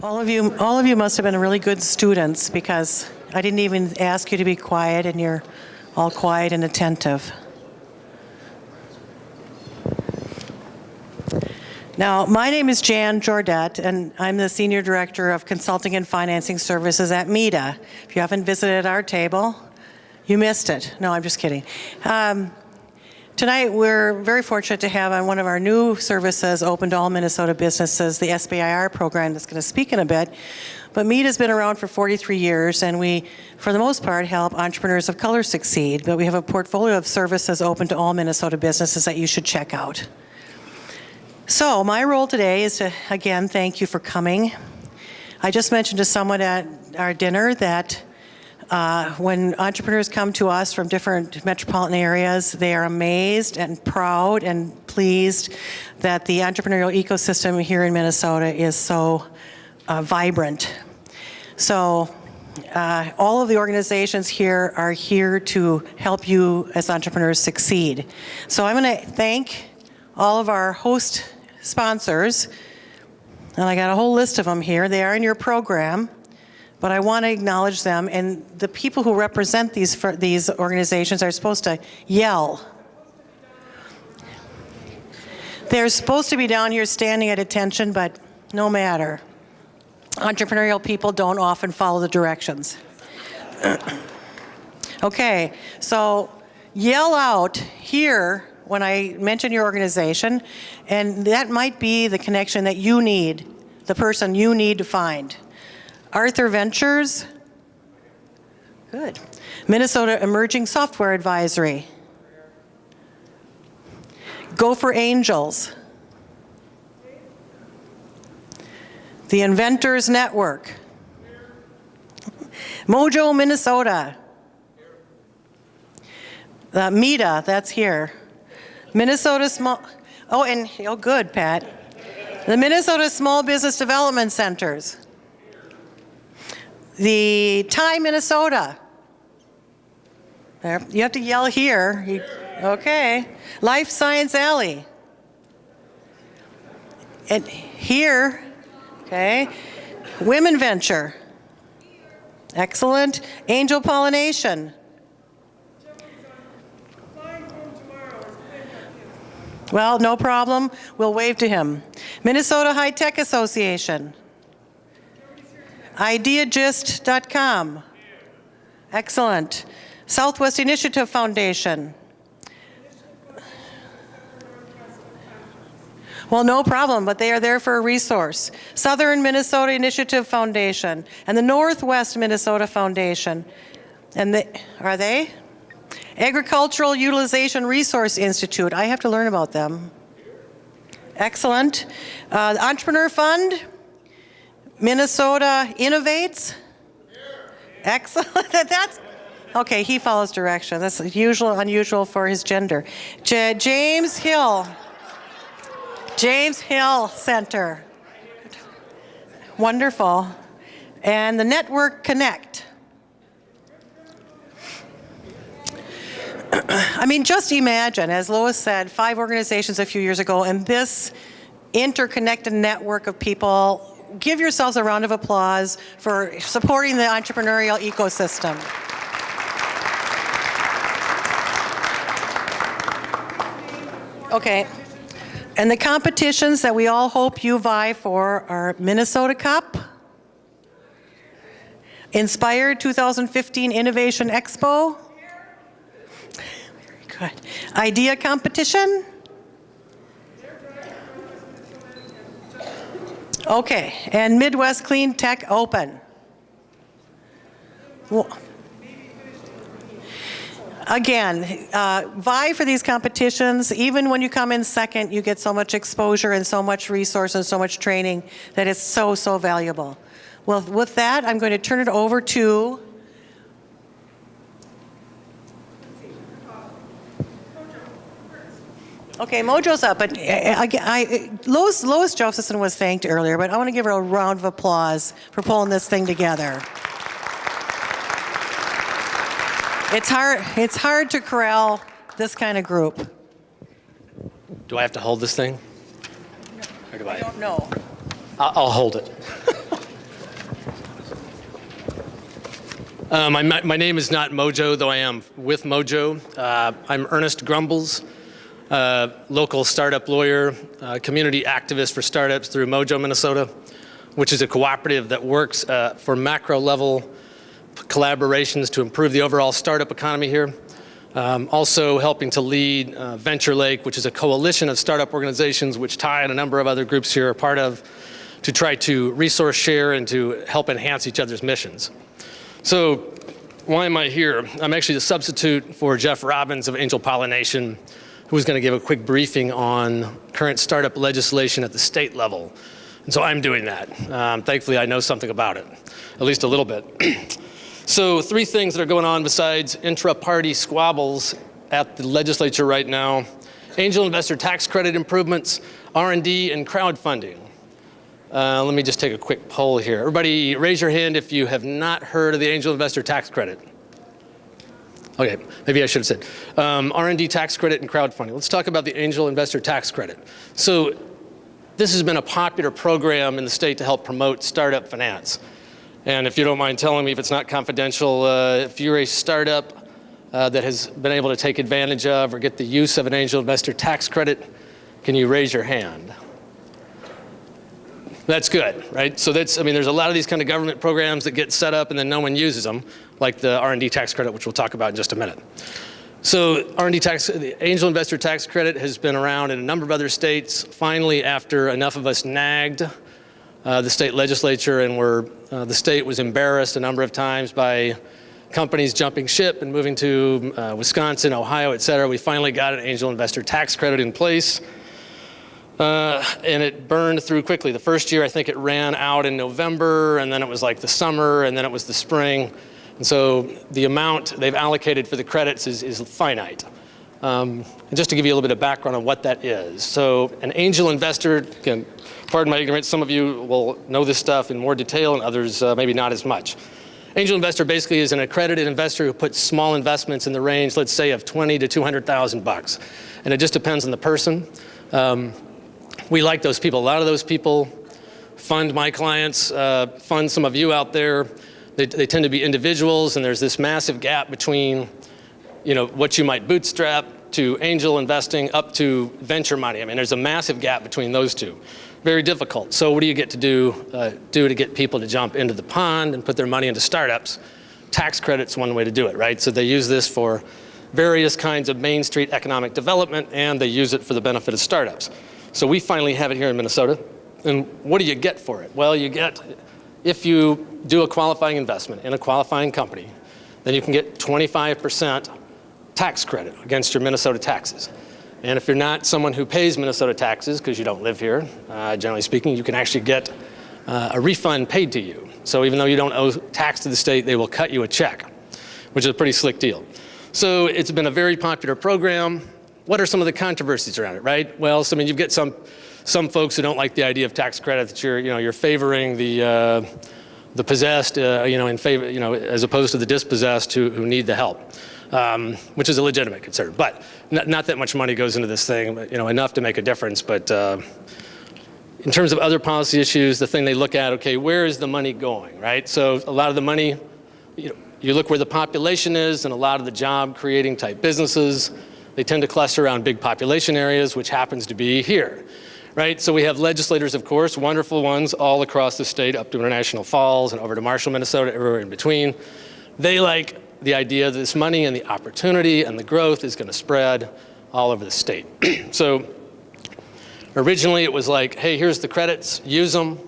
All of you must have been really good students because I didn't even ask you to be quiet and you're all quiet and attentive. Now, my name is Jan Jordet, and I'm the Senior Director of Consulting and Financing Services at MEDA. If you haven't visited our table, you missed it. No, I'm just kidding. Tonight, we're very fortunate to have on one of our new services open to all Minnesota businesses, the SBIR program that's going to speak in a bit. But MEDA's been around for 43 years, and we, for the most part, help entrepreneurs of color succeed. But we have a portfolio of services open to all Minnesota businesses that you should check out. So my role today is to, again, thank you for coming. I just mentioned to someone at our dinner that when entrepreneurs come to us from different metropolitan areas, they are amazed and proud and pleased that the entrepreneurial ecosystem here in Minnesota is so vibrant. So all of the organizations here are here to help you as entrepreneurs succeed. So I'm going to thank all of our host sponsors, and I got a whole list of them here. They are in your program. But I want to acknowledge them, and the people who represent these organizations are supposed to yell. They're supposed to be down here standing at attention, but no matter. Entrepreneurial people don't often follow the directions. Okay, so yell out here when I mention your organization, and that might be the connection that you need, the person you need to find. Arthur Ventures, good. Minnesota Emerging Software Advisory. Go for Angels. The Inventors Network. Mojo, Minnesota. MEDA, that's here. Minnesota Small, oh good, Pat. The Minnesota Small Business Development Centers. The Thai, Minnesota. There, you have to yell here. Okay. Life Science Alley. And here, okay. Women Venture. Excellent. Angel Pollination. Well, no problem. We'll wave to him. Minnesota High Tech Association. Ideagist.com. Excellent. Southwest Initiative Foundation. Well, no problem, but they are there for a resource. Southern Minnesota Initiative Foundation and the Northwest Minnesota Foundation. And are they? Agricultural Utilization Resource Institute. I have to learn about them. Excellent. Entrepreneur Fund. Minnesota Innovates. Excellent. That's okay. He follows direction. That's unusual for his gender. James Hill Center. Wonderful. And the Network Connect. I mean, just imagine, as Lois said, 5 organizations a few years ago, and this interconnected network of people. Give yourselves a round of applause for supporting the entrepreneurial ecosystem. Okay, and the competitions that we all hope you vie for are Minnesota Cup, Inspired 2015 Innovation Expo, very good, Idea Competition. Okay, and Midwest Clean Tech Open. Well, again, vie for these competitions. Even when you come in second, you get so much exposure and so much resource and so much training that it's so, so valuable. Well, with that, I'm going to turn it over to okay, Mojo's up, but Lois Josephson was thanked earlier, but I want to give her a round of applause for pulling this thing together. It's hard to corral this kind of group. Do I have to hold this thing? Or do I don't know. I'll hold it. My name is not Mojo, though I am with Mojo. I'm Ernest Grumbles, local startup lawyer, community activist for startups through Mojo, Minnesota, which is a cooperative that works for macro level collaborations to improve the overall startup economy here. Also helping to lead Venture Lake, which is a coalition of startup organizations which Ty and a number of other groups here are part of, to try to resource share and to help enhance each other's missions. So why am I here? I'm actually the substitute for Jeff Robbins of Angel Pollination, who is going to give a quick briefing on current startup legislation at the state level. And so I'm doing that. Thankfully, I know something about it, at least a little bit. So 3 things that are going on besides intra-party squabbles at the legislature right now: angel investor tax credit improvements, R&D, and crowdfunding. Let me just take a quick poll here. Everybody raise your hand if you have not heard of the angel investor tax credit. Okay, maybe I should have said R&D tax credit and crowdfunding. Let's talk about the angel investor tax credit. So this has been a popular program in the state to help promote startup finance. And if you don't mind telling me if it's not confidential, if you're a startup that has been able to take advantage of or get the use of an angel investor tax credit, can you raise your hand? That's good, right? So there's a lot of these kind of government programs that get set up and then no one uses them, like the R&D tax credit, which we'll talk about in just a minute. So the angel investor tax credit has been around in a number of other states. Finally, after enough of us nagged the state legislature and the state was embarrassed a number of times by companies jumping ship and moving to Wisconsin, Ohio, et cetera, we finally got an angel investor tax credit in place. And it burned through quickly. The first year, I think it ran out in November, and then it was like the summer, and then it was the spring. And so the amount they've allocated for the credits is finite. And just to give you a little bit of background on what that is. So an angel investor, again, pardon my ignorance, some of you will know this stuff in more detail and others maybe not as much. Angel investor basically is an accredited investor who puts small investments in the range, let's say, of $20,000 to $200,000. And it just depends on the person. We like those people. A lot of those people fund my clients, fund some of you out there. They tend to be individuals, and there's this massive gap between, what you might bootstrap to angel investing up to venture money. I mean, there's a massive gap between those two. Very difficult. So what do you get to do to get people to jump into the pond and put their money into startups? Tax credit's one way to do it, right? So they use this for various kinds of Main Street economic development, and they use it for the benefit of startups. So we finally have it here in Minnesota. And what do you get for it? Well, you get, if you do a qualifying investment in a qualifying company, then you can get 25% tax credit against your Minnesota taxes. And if you're not someone who pays Minnesota taxes, because you don't live here, generally speaking, you can actually get a refund paid to you. So even though you don't owe tax to the state, they will cut you a check, which is a pretty slick deal. So it's been a very popular program. What are some of the controversies around it, right? Well, so, you've got some folks who don't like the idea of tax credit, that you're favoring the possessed, in favor, as opposed to the dispossessed who need the help, which is a legitimate concern. But not that much money goes into this thing, but, enough to make a difference. But in terms of other policy issues, the thing they look at, okay, where is the money going, right? So a lot of the money, you look where the population is, and a lot of the job-creating type businesses, they tend to cluster around big population areas, which happens to be here, right? So we have legislators, of course, wonderful ones all across the state, up to International Falls and over to Marshall, Minnesota, everywhere in between. They like the idea that this money and the opportunity and the growth is going to spread all over the state. So originally it was like, hey, here's the credits, use them.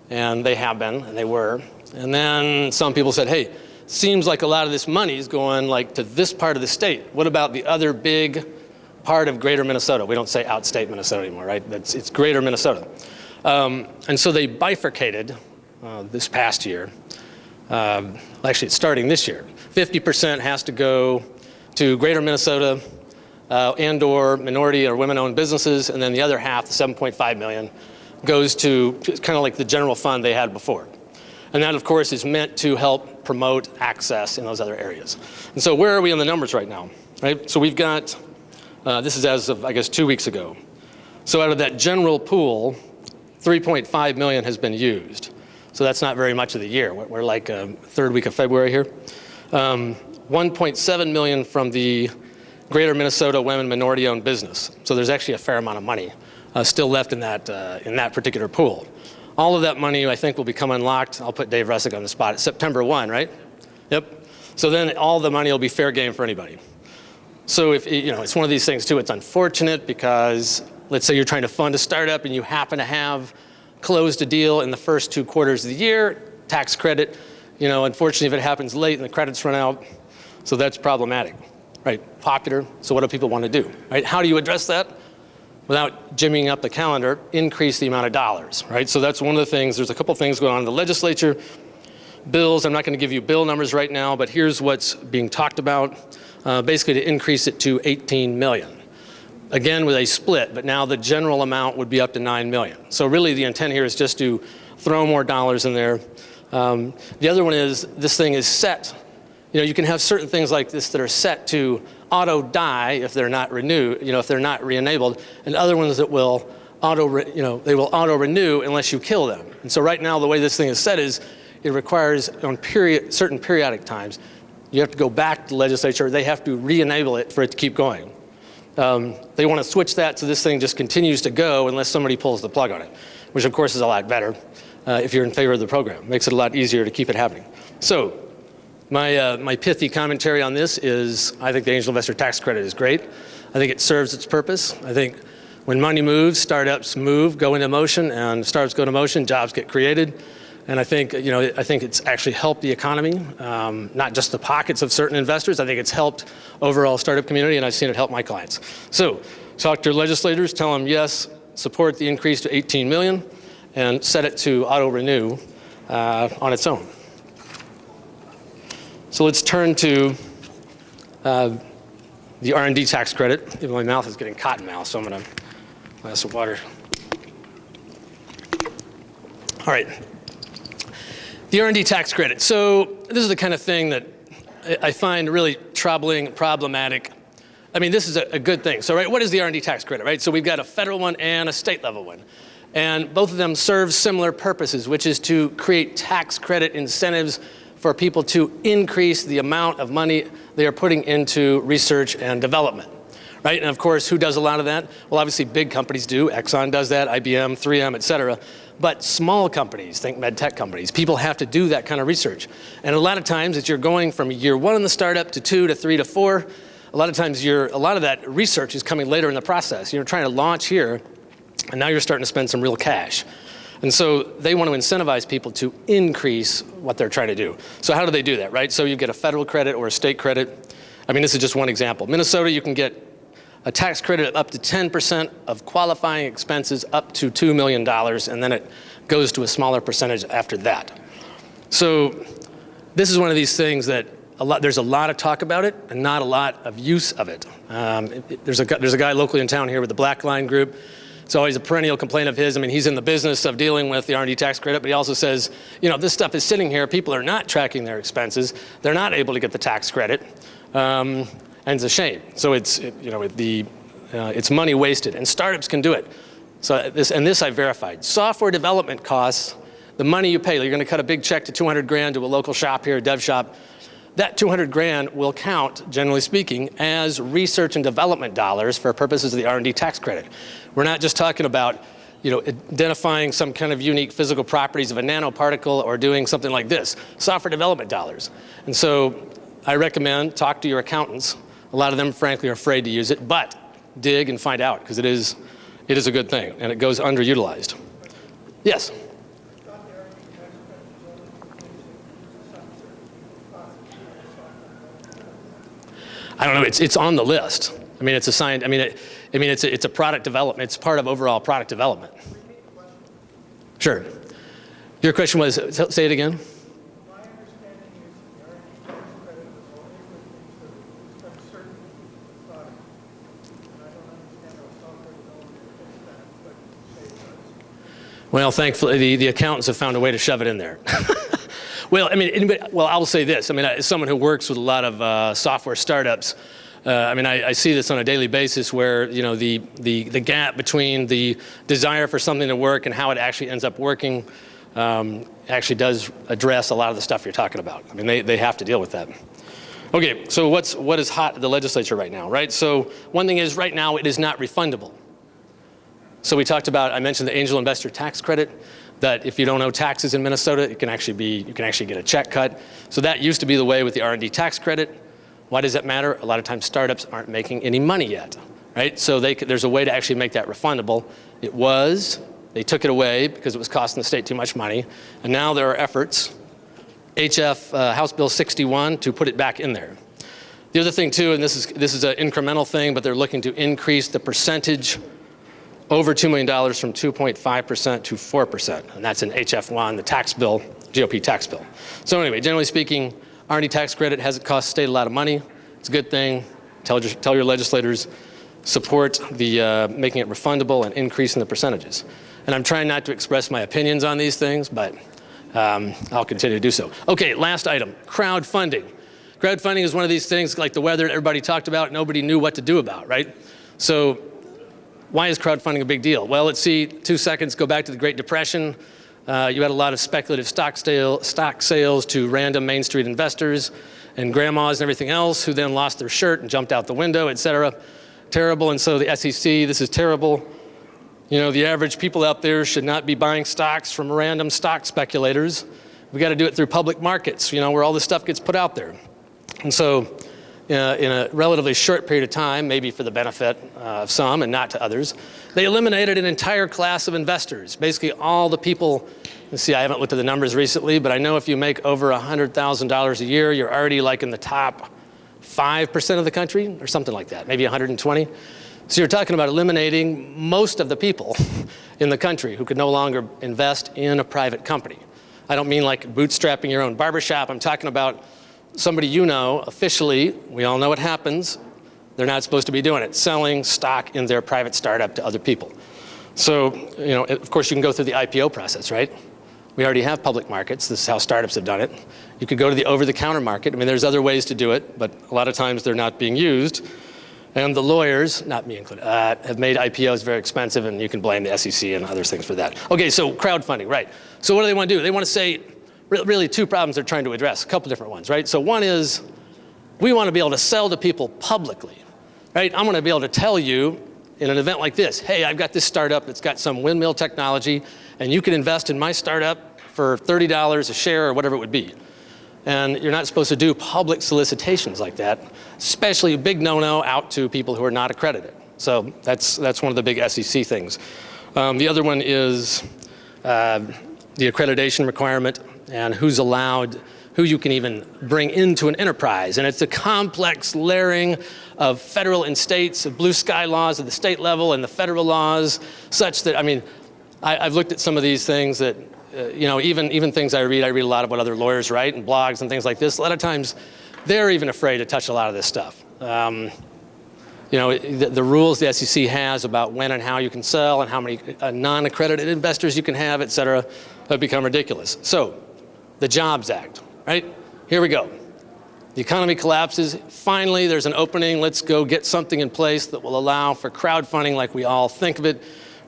And they have been, and they were. And then some people said, hey, seems like a lot of this money is going to this part of the state. What about the other big part of greater Minnesota? We don't say outstate Minnesota anymore, right? It's greater Minnesota. And so they bifurcated this past year. Actually, it's starting this year. 50% has to go to greater Minnesota and or minority or women-owned businesses, and then the other half, the 7.5 million, goes to kind of like the general fund they had before. And that, of course, is meant to help promote access in those other areas. And so where are we on the numbers right now? Right? So we've got, this is as of, I guess, 2 weeks ago. So out of that general pool, 3.5 million has been used. So that's not very much of the year. We're like third week of February here. 1.7 million from the Greater Minnesota Women Minority-Owned Business. So there's actually a fair amount of money still left in that particular pool. All of that money, I think, will become unlocked. I'll put Dave Russick on the spot. It's September 1, right? Yep. So then all the money will be fair game for anybody. So if it's one of these things too. It's unfortunate because let's say you're trying to fund a startup and you happen to have closed a deal in the first 2 quarters of the year, tax credit. Unfortunately, if it happens late and the credits run out, so that's problematic, right? Popular. So what do people want to do, right? How do you address that? Without jimmying up the calendar, increase the amount of dollars, right? So that's one of the things. There's a couple things going on in the legislature. Bills, I'm not going to give you bill numbers right now, but here's what's being talked about. Basically to increase it to 18 million. Again, with a split, but now the general amount would be up to 9 million. So really the intent here is just to throw more dollars in there. The other one is this thing is set. You can have certain things like this that are set to auto die if they're not renewed, if they're not re-enabled, and other ones that will they will auto renew unless you kill them. And so right now the way this thing is set is it requires on certain periodic times you have to go back to the legislature. They have to re-enable it for it to keep going. They want to switch that so this thing just continues to go unless somebody pulls the plug on it, which of course is a lot better if you're in favor of the program. Makes it a lot easier to keep it happening. So my pithy commentary on this is I think the angel investor tax credit is great. I think it serves its purpose. I think when money moves, startups go into motion, and startups go into motion, jobs get created. And I think it's actually helped the economy, not just the pockets of certain investors. I think it's helped overall startup community, and I've seen it help my clients. So talk to your legislators, tell them yes, support the increase to 18 million, and set it to auto renew on its own. So let's turn to the R&D tax credit. Even my mouth is getting cotton mouth, so I'm going to glass of water. All right. The R&D tax credit. So this is the kind of thing that I find really troubling, problematic. I mean, this is a good thing. So, right, what is the R&D tax credit, right? So we've got a federal one and a state level one. And both of them serve similar purposes, which is to create tax credit incentives for people to increase the amount of money they are putting into research and development, right? And of course, who does a lot of that? Well, obviously big companies do. Exxon does that, IBM, 3M, et cetera. But small companies, think med tech companies, people have to do that kind of research. And a lot of times as you're going from year 1 in the startup to 2 to 3 to 4, a lot of times a lot of that research is coming later in the process. You're trying to launch here, and now you're starting to spend some real cash. And so they want to incentivize people to increase what they're trying to do. So how do they do that, right? So you get a federal credit or a state credit. I mean, this is just one example. Minnesota, you can get a tax credit of up to 10% of qualifying expenses up to $2 million, and then it goes to a smaller percentage after that. So this is one of these things that there's a lot of talk about it and not a lot of use of it. There's a guy locally in town here with the Black Line Group. It's always a perennial complaint of his. I mean, he's in the business of dealing with the R&D tax credit, but he also says, this stuff is sitting here. People are not tracking their expenses. They're not able to get the tax credit. And it's a shame. So it's money wasted, and startups can do it. So this I verified. Software development costs, the money you pay, you're going to cut a big check to 200 grand to a local shop here, a dev shop. That 200 grand will count, generally speaking, as research and development dollars for purposes of the R&D tax credit. We're not just talking about identifying some kind of unique physical properties of a nanoparticle or doing something like this. Software development dollars. And so I recommend talk to your accountants. A lot of them, frankly, are afraid to use it, but dig and find out, because it is a good thing, and it goes underutilized. Yes? I don't know. It's on the list. I mean, it's assigned. I mean, it's a product development. It's part of overall product development. Sure. Your question was, say it again. Well, thankfully, the accountants have found a way to shove it in there. Well, I'll say this. I mean, as someone who works with a lot of software startups, I see this on a daily basis where, the gap between the desire for something to work and how it actually ends up working actually does address a lot of the stuff you're talking about. I mean, they have to deal with that. Okay, so what is hot at the legislature right now, right? So one thing is right now it is not refundable. So we talked about, I mentioned the angel investor tax credit, that if you don't owe taxes in Minnesota, you can actually get a check cut. So that used to be the way with the R&D tax credit. Why does that matter? A lot of times startups aren't making any money yet, right? So there's a way to actually make that refundable. They took it away because it was costing the state too much money. And now there are efforts, House Bill 61, to put it back in there. The other thing too, and this is an incremental thing, but they're looking to increase the percentage over $2 million from 2.5% to 4%. And that's in HF1, the tax bill, GOP tax bill. So anyway, generally speaking, R&D tax credit hasn't cost the state a lot of money. It's a good thing. Tell your legislators, support the making it refundable and increasing the percentages. And I'm trying not to express my opinions on these things, but I'll continue to do so. Okay, last item, crowdfunding. Crowdfunding is one of these things like the weather that everybody talked about, nobody knew what to do about, right? So why is crowdfunding a big deal? Well, let's see, 2 seconds, go back to the Great Depression. You had a lot of speculative stock sales to random Main Street investors and grandmas and everything else who then lost their shirt and jumped out the window, et cetera. Terrible, and so the SEC, this is terrible. You know, the average people out there should not be buying stocks from random stock speculators. We got to do it through public markets, you know, where all this stuff gets put out there. And so in a relatively short period of time, maybe for the benefit of some and not to others, they eliminated an entire class of investors. Basically all the people, let's see, I haven't looked at the numbers recently, but I know if you make over $100,000 a year, you're already like in the top 5% of the country or something like that, maybe 120. So you're talking about eliminating most of the people in the country who could no longer invest in a private company. I don't mean like bootstrapping your own barbershop. I'm talking about somebody you know, officially, we all know what happens. They're not supposed to be doing it, selling stock in their private startup to other people. So, you know, of course you can go through the IPO process, right? We already have public markets. This is how startups have done it. You could go to the over-the-counter market. I mean, there's other ways to do it, but a lot of times they're not being used. And the lawyers, not me included, have made IPOs very expensive, and you can blame the SEC and other things for that. Okay, so crowdfunding, right. So what do they want to do? They want to say, really two problems they're trying to address, a couple different ones, right? So one is, we want to be able to sell to people publicly, right? I'm going to be able to tell you in an event like this, hey, I've got this startup that's got some windmill technology, and you can invest in my startup for $30 a share or whatever it would be. And you're not supposed to do public solicitations like that, especially a big no-no out to people who are not accredited. So that's one of the big SEC things. The other one is the accreditation requirement and who's allowed, who you can even bring into an enterprise. And it's a complex layering of federal and states, of blue sky laws at the state level and the federal laws, such that, I mean, I've looked at some of these things that, you know, even things I read a lot of what other lawyers write and blogs and things like this. A lot of times they're even afraid to touch a lot of this stuff. You know, the rules the SEC has about when and how you can sell and how many non-accredited investors you can have, et cetera, have become ridiculous. So, the Jobs Act, right? Here we go. The economy collapses. Finally, there's an opening. Let's go get something in place that will allow for crowdfunding like we all think of it,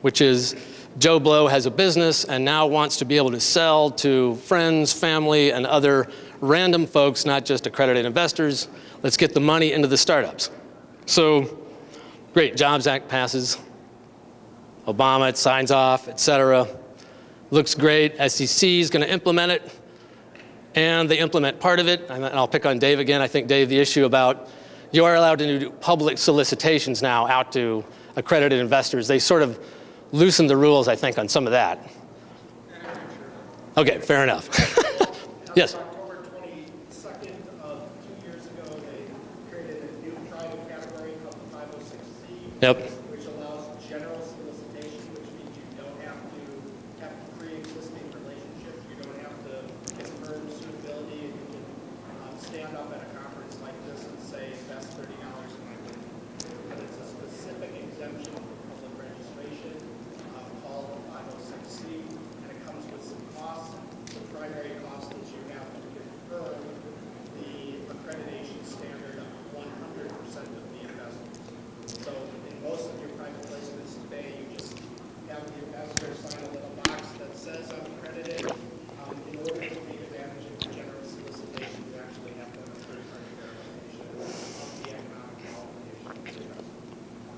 which is Joe Blow has a business and now wants to be able to sell to friends, family, and other random folks, not just accredited investors. Let's get the money into the startups. So, great, Jobs Act passes. Obama, it signs off, et cetera. Looks great. SEC is going to implement it. And they implement part of it. And I'll pick on Dave again. I think, Dave, the issue about you are allowed to do public solicitations now out to accredited investors. They sort of loosened the rules, I think, on some of that. Okay, fair enough. Yes? October 22nd of 2 years ago, they created a new private category called the 506C, Yep. which allows general solicitation, which means you don't have to have pre-existing relationships. You don't have to confirm suitability, and you can stand up at a conference like this and say, invest $30 in my business. But it's a specific exemption from public registration called the 506C, and it comes with some costs. The primary cost is you have to confirm the accreditation standard of 100% of the investment. So in most of your private placements today, you just have the investor sign a little box that says I'm accredited. In order to take advantage of the general solicitation, you actually have to have a third-party verification.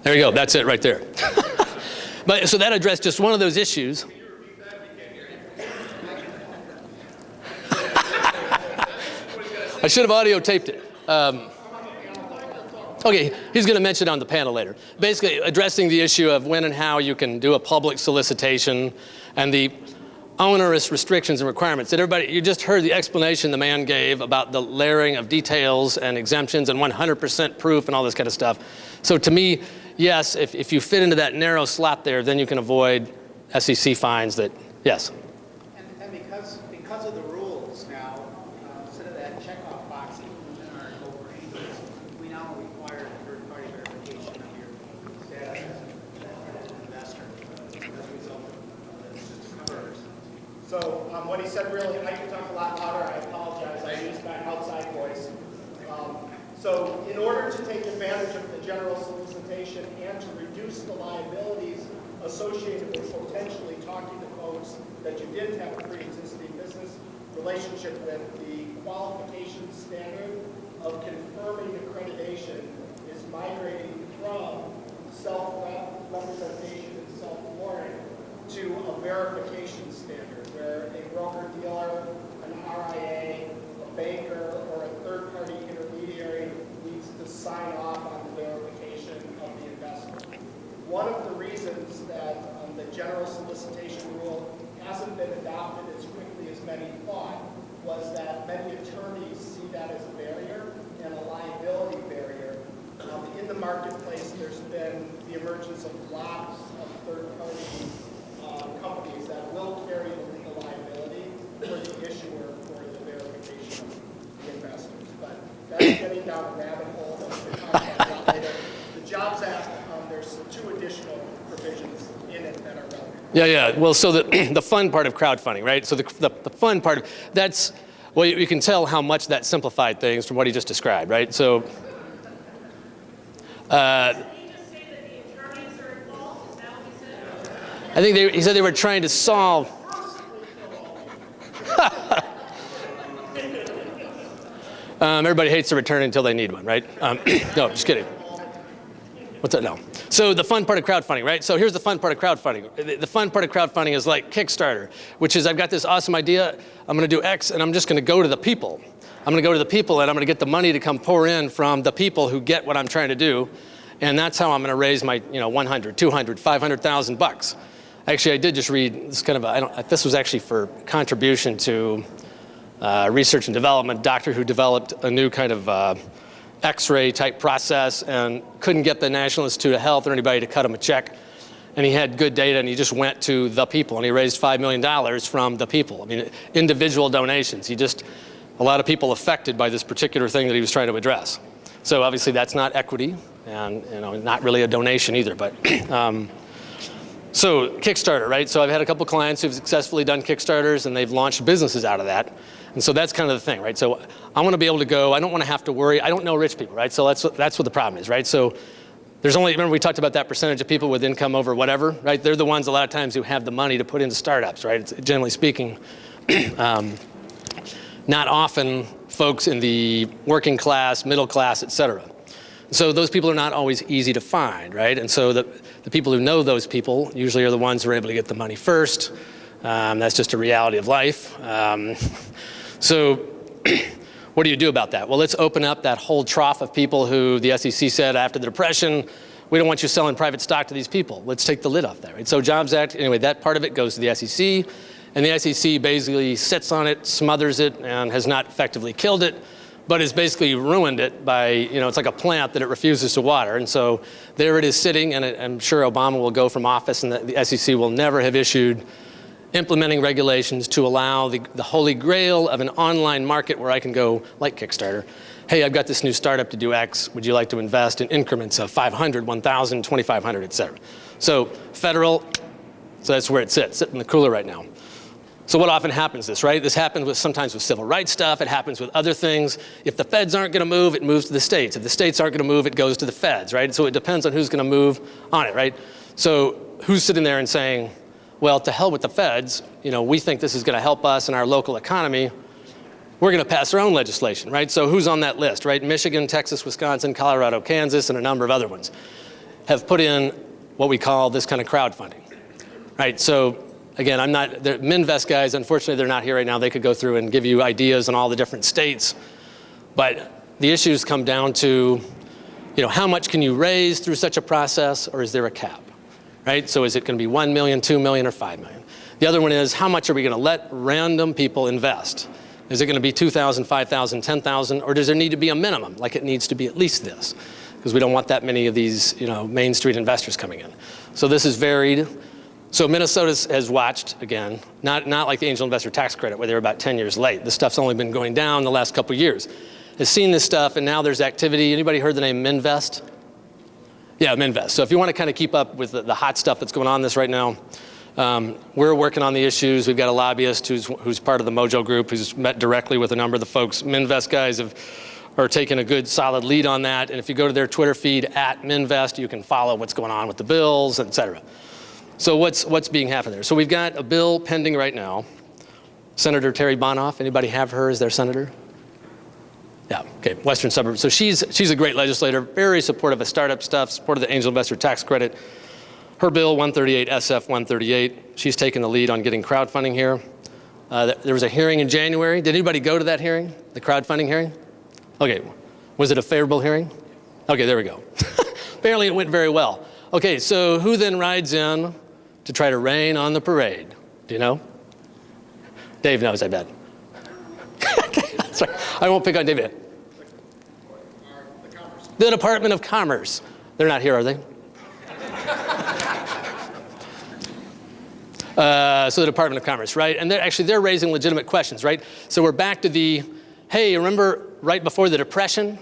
There you go. That's it right there. But so that addressed just one of those issues. I should have audio taped it. Okay, he's going to mention it on the panel later. Basically, addressing the issue of when and how you can do a public solicitation and the onerous restrictions and requirements. Did everybody, you just heard the explanation the man gave about the layering of details and exemptions and 100% proof and all this kind of stuff. So to me, yes, if you fit into that narrow slot there, then you can avoid SEC fines that, yes. And because of the rules now, instead of that checkoff box in our no-brainers, we now require third-party verification of your status as an investor as a result of the covers. So what he said really, I can talk a lot louder. I apologize. I used my outside voice. So in order to take advantage of the general solicitation and to reduce the liabilities associated with potentially talking to folks that you didn't have a pre-existing business relationship with, the qualification standard of confirming accreditation is migrating from self-representation and self-warning to a verification standard where a broker-dealer, an RIA, a banker, or a third-party intermediary needs to sign off on the verification of the investment. One of the reasons that the general solicitation rule hasn't been adopted as quickly as many thought was that many attorneys see that as a barrier and a liability barrier. In the marketplace, there's been the emergence of lots of third-party companies that will carry the legal liability for the issuer for the verification of the investors. But that's getting down a rabbit hole that we can talk about that later. The Jobs Act, there's 2 additional provisions in it that are relevant. Yeah. Well, so the fun part of crowdfunding, right? So the fun part, that's, well, you can tell how much that simplified things from what he just described, right? So, Did he just say that the attorneys are involved? Is that what he said? I think he said they were trying to solve. Everybody hates a return until they need one, right? No, just kidding. What's that? No. So the fun part of crowdfunding, right? So here's the fun part of crowdfunding. The fun part of crowdfunding is like Kickstarter, which is I've got this awesome idea, I'm going to do X, and I'm just going to go to the people. I'm going to go to the people, and I'm going to get the money to come pour in from the people who get what I'm trying to do, and that's how I'm going to raise my, 100, 200, 500,000 bucks. Actually, I did just read this kind of this was actually for contribution to research and development, doctor who developed a new kind of X-ray type process and couldn't get the National Institute of Health or anybody to cut him a check. And he had good data, and he just went to the people, and he raised $5 million from the people. I mean, individual donations. A lot of people affected by this particular thing that he was trying to address. So obviously that's not equity, and not really a donation either. But so Kickstarter, right? So I've had a couple clients who've successfully done Kickstarters, and they've launched businesses out of that. And so that's kind of the thing, right? So I want to be able to go. I don't want to have to worry. I don't know rich people, right? So that's what the problem is, right? So there's only, remember we talked about that percentage of people with income over whatever, right? They're the ones a lot of times who have the money to put into startups, right? It's, generally speaking, not often folks in the working class, middle class, et cetera. So those people are not always easy to find, right? And so the people who know those people usually are the ones who are able to get the money first. That's just a reality of life. So what do you do about that? Well, let's open up that whole trough of people who the SEC said after the Depression, we don't want you selling private stock to these people. Let's take the lid off that, right? So Jobs Act, anyway, that part of it goes to the SEC, and the SEC basically sits on it, smothers it, and has not effectively killed it, but has basically ruined it by, it's like a plant that it refuses to water. And so there it is sitting, and I'm sure Obama will go from office, and the SEC will never have issued implementing regulations to allow the holy grail of an online market where I can go, like Kickstarter, hey, I've got this new startup to do X, would you like to invest in increments of 500, 1,000, 2,500, et cetera. So federal, so that's where it sits, sitting in the cooler right now. So what often happens this, right? This happens sometimes with civil rights stuff, it happens with other things. If the feds aren't gonna move, it moves to the states. If the states aren't gonna move, it goes to the feds, right? So it depends on who's gonna move on it, right? So who's sitting there and saying, well, to hell with the feds, we think this is gonna help us in our local economy, we're gonna pass our own legislation, right? So who's on that list, right? Michigan, Texas, Wisconsin, Colorado, Kansas, and a number of other ones. have put in what we call this kind of crowdfunding, right? So again, the Minvest guys, unfortunately, they're not here right now. They could go through and give you ideas on all the different states. But the issues come down to, how much can you raise through such a process, or is there a cap, right? So is it going to be 1 million, 2 million, or 5 million? The other one is, how much are we going to let random people invest? Is it going to be 2,000, 5,000, 10,000, or does there need to be a minimum, like it needs to be at least this? Because we don't want that many of these, Main Street investors coming in. So this is varied. So Minnesota has watched, again, not like the angel investor tax credit where they're about 10 years late. This stuff's only been going down the last couple of years. Has seen this stuff, and now there's activity. Anybody heard the name Minvest? Yeah, Minvest. So if you want to kind of keep up with the hot stuff that's going on this right now, we're working on the issues. We've got a lobbyist who's part of the Mojo group who's met directly with a number of the folks. Minvest guys are taking a good solid lead on that. And if you go to their Twitter feed at Minvest, you can follow what's going on with the bills, et cetera. So what's being happened there? So we've got a bill pending right now. Senator Terry Bonoff, anybody have her as their senator? Yeah, okay, Western Suburbs. So she's a great legislator, very supportive of startup stuff, supportive of the angel investor tax credit. Her bill, 138, SF 138, she's taken the lead on getting crowdfunding here. There was a hearing in January. Did anybody go to that hearing, the crowdfunding hearing? Okay, was it a favorable hearing? Okay, there we go. Apparently it went very well. Okay, so who then rides in to try to rain on the parade? Do you know? Dave knows, I bet. Sorry, I won't pick on David. The Department of Commerce. They're not here, are they? So the Department of Commerce, right? And they're raising legitimate questions, right? So we're back to hey, remember right before the Depression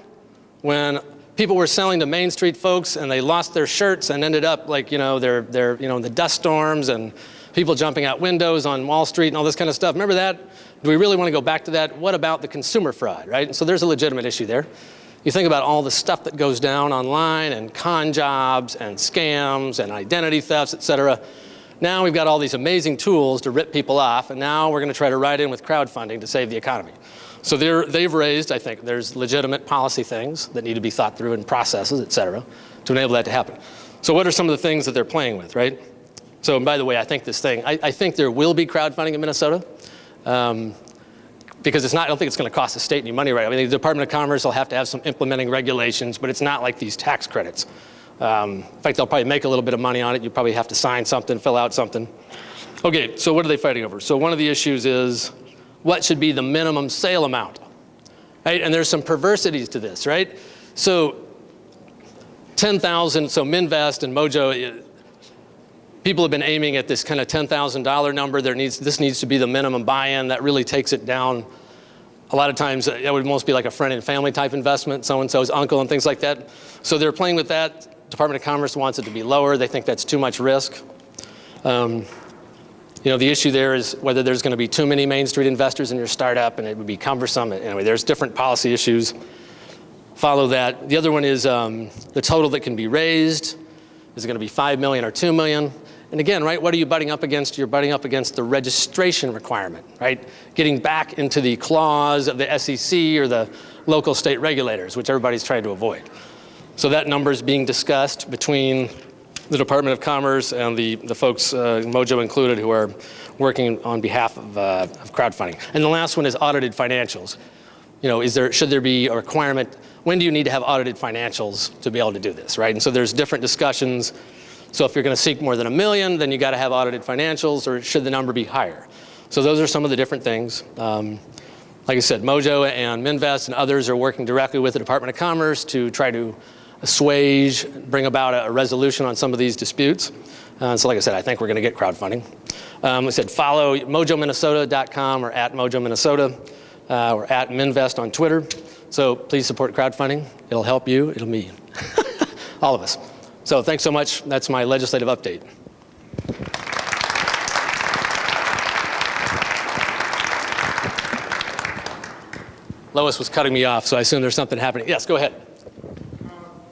when people were selling to Main Street folks and they lost their shirts and ended up like, they're in the dust storms and people jumping out windows on Wall Street and all this kind of stuff. Remember that? Do we really want to go back to that? What about the consumer fraud, right? So there's a legitimate issue there. You think about all the stuff that goes down online and con jobs and scams and identity thefts, et cetera. Now we've got all these amazing tools to rip people off, and now we're going to try to ride in with crowdfunding to save the economy. So they've raised, I think, there's legitimate policy things that need to be thought through and processes, et cetera, to enable that to happen. So what are some of the things that they're playing with, right? So, and by the way, I think there will be crowdfunding in Minnesota because I don't think it's going to cost the state any money, right? I mean, the Department of Commerce will have to have some implementing regulations, but it's not like these tax credits. In fact, they'll probably make a little bit of money on it. You probably have to sign something, fill out something. Okay, so what are they fighting over? So one of the issues is what should be the minimum sale amount, right? And there's some perversities to this, right? So 10,000, so Minvest and Mojo, people have been aiming at this kind of $10,000 number. This needs to be the minimum buy-in. That really takes it down. A lot of times it would almost be like a friend and family type investment, so-and-so's uncle and things like that. So they're playing with that. Department of Commerce wants it to be lower. They think that's too much risk. The issue there is whether there's going to be too many Main Street investors in your startup and it would be cumbersome. Anyway, there's different policy issues. Follow that. The other one is the total that can be raised. Is it going to be 5 million or 2 million? And again, right, what are you butting up against? You're butting up against the registration requirement, right? Getting back into the clause of the SEC or the local state regulators, which everybody's trying to avoid. So that number is being discussed between the Department of Commerce and the folks, Mojo included, who are working on behalf of crowdfunding. And the last one is audited financials. Should there be a requirement? When do you need to have audited financials to be able to do this, right? And so there's different discussions. So if you're going to seek more than $1 million, then you got to have audited financials, or should the number be higher? So those are some of the different things. Like I said, Mojo and Minvest and others are working directly with the Department of Commerce to try to assuage, bring about a resolution on some of these disputes. So like I said, I think we're going to get crowdfunding. We said follow mojominnesota.com or at mojominnesota or at Minvest on Twitter. So please support crowdfunding. It'll help you. It'll me. All of us. So thanks so much. That's my legislative update. Lois was cutting me off, so I assume there's something happening. Yes, go ahead.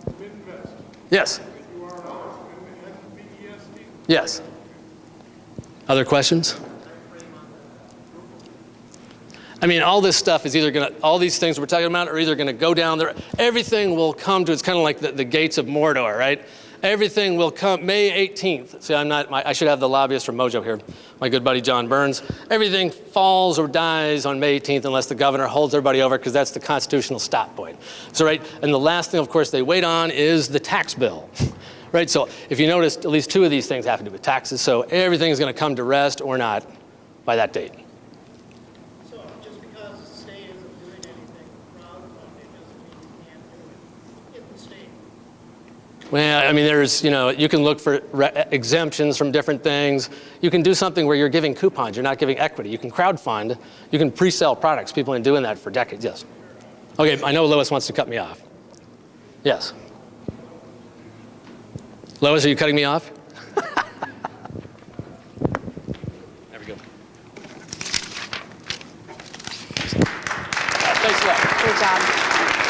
Minvest. Yes. You are MVEST? Yes. Other questions? I mean, all this stuff is either going to, all these things we're talking about are either going to go down there. Everything will come to, it's kind of like the gates of Mordor, right? Everything will come May 18th. See, I should have the lobbyist from Mojo here, my good buddy John Burns. Everything falls or dies on May 18th unless the governor holds everybody over, because that's the constitutional stop point. So, right, and the last thing, of course, they wait on is the tax bill. Right, so if you noticed, at least 2 of these things have to do with taxes, so everything is going to come to rest or not by that date. So just because the state isn't doing anything with crowdfunding doesn't mean you can't do it in the state. Well, I mean, there's, you can look for exemptions from different things. You can do something where you're giving coupons, you're not giving equity. You can crowdfund, you can pre-sell products. People have been doing that for decades, yes. Okay, I know Lois wants to cut me off. Yes. Lois, are you cutting me off? There we go. Thanks a lot. Good job.